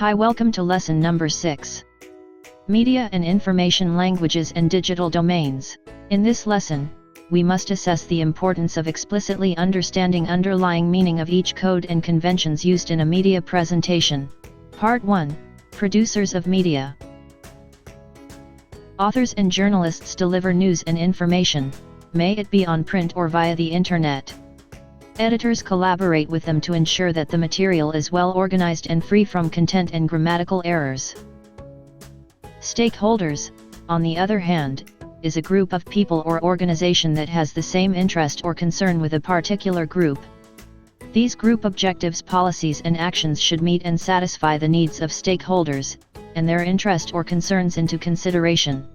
Hi, welcome to lesson number 6. Media and Information Languages and Digital Domains. In this lesson, we must assess the importance of explicitly understanding underlying meaning of each code and conventions used in a media presentation. Part 1. Producers of media. Authors and journalists deliver news and information, may it be on print or via the internet. Editors collaborate with them to ensure that the material is well organized and free from content and grammatical errors. Stakeholders, on the other hand, is a group of people or organization that has the same interest or concern with a particular group. These group objectives, policies and actions should meet and satisfy the needs of stakeholders, and their interest or concerns into consideration.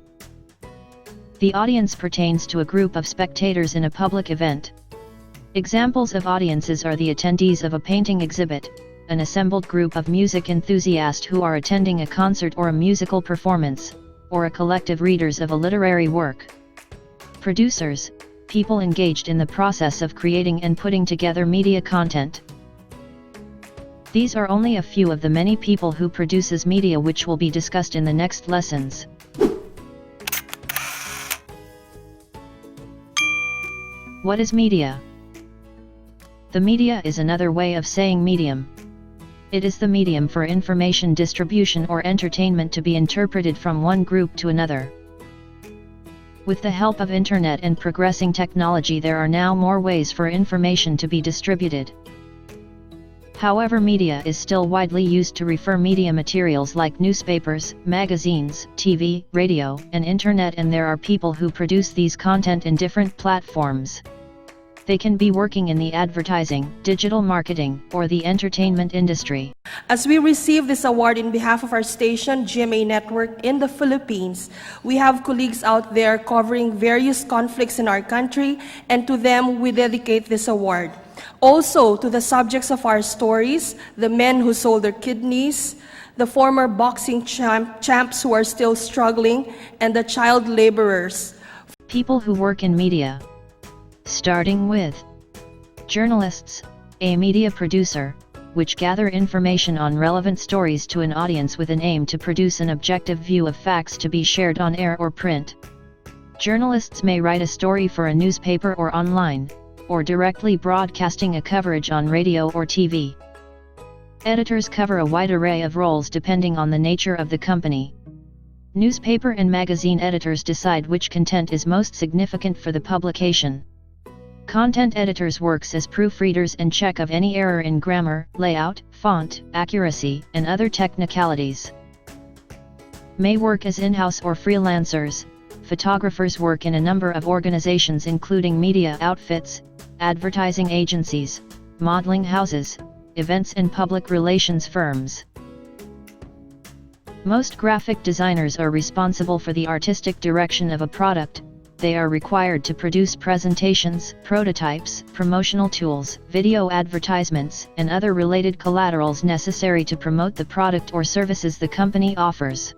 The audience pertains to a group of spectators in a public event. Examples of audiences are the attendees of a painting exhibit, an assembled group of music enthusiasts who are attending a concert or a musical performance, or a collective readers of a literary work. Producers, people engaged in the process of creating and putting together media content. These are only a few of the many people who produces media which will be discussed in the next lessons. What is media? The media is another way of saying medium. It is the medium for information distribution or entertainment to be interpreted from one group to another. With the help of internet and progressing technology, there are now more ways for information to be distributed. However, media is still widely used to refer media materials like newspapers, magazines, TV, radio, and internet, and there are people who produce these content in different platforms. They can be working in the advertising, digital marketing, or the entertainment industry. As we receive this award in behalf of our station, GMA Network in the Philippines, we have colleagues out there covering various conflicts in our country, and to them we dedicate this award. Also, to the subjects of our stories, the men who sold their kidneys, the former boxing champs who are still struggling, and the child laborers. People who work in media. Starting with journalists, a media producer, which gather information on relevant stories to an audience with an aim to produce an objective view of facts to be shared on air or print. Journalists may write a story for a newspaper or online, or directly broadcasting a coverage on radio or TV. Editors cover a wide array of roles depending on the nature of the company. Newspaper and magazine editors decide which content is most significant for the publication. Content editors works as proofreaders and check of any error in grammar, layout, font, accuracy, and other technicalities. May work as in-house or freelancers. Photographers work in a number of organizations including media outfits, advertising agencies, modeling houses, events and public relations firms. Most graphic designers are responsible for the artistic direction of a product. They are required to produce presentations, prototypes, promotional tools, video advertisements, and other related collaterals necessary to promote the product or services the company offers.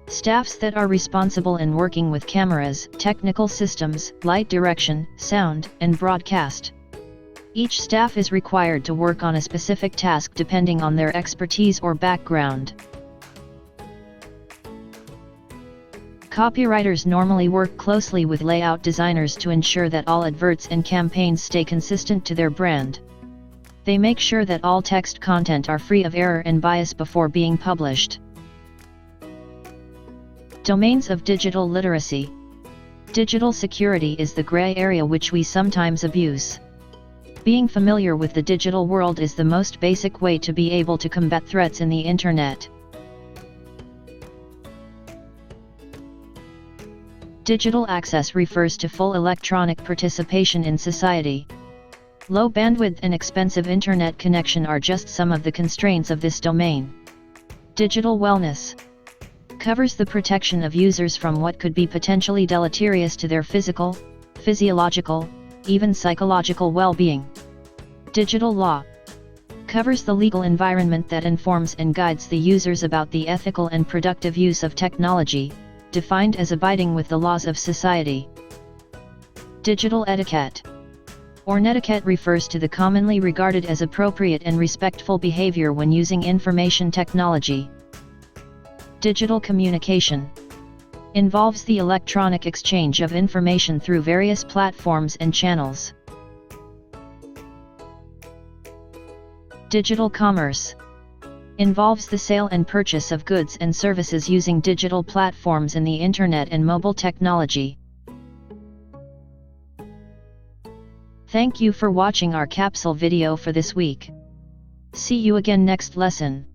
Staffs that are responsible in working with cameras, technical systems, light direction, sound, and broadcast. Each staff is required to work on a specific task depending on their expertise or background. Copywriters normally work closely with layout designers to ensure that all adverts and campaigns stay consistent to their brand. They make sure that all text content are free of error and bias before being published. Domains of digital literacy. Digital security is the gray area which we sometimes abuse. Being familiar with the digital world is the most basic way to be able to combat threats in the internet. Digital access refers to full electronic participation in society. Low bandwidth and expensive internet connection are just some of the constraints of this domain. Digital wellness covers the protection of users from what could be potentially deleterious to their physical, physiological, even psychological well-being. Digital law covers the legal environment that informs and guides the users about the ethical and productive use of technology, defined as abiding with the laws of society. Digital etiquette Netiquette refers to the commonly regarded as appropriate and respectful behavior when using information technology. Digital communication involves the electronic exchange of information through various platforms and channels. Digital commerce involves the sale and purchase of goods and services using digital platforms in the internet and mobile technology. Thank you for watching our capsule video for this week. See you again next lesson.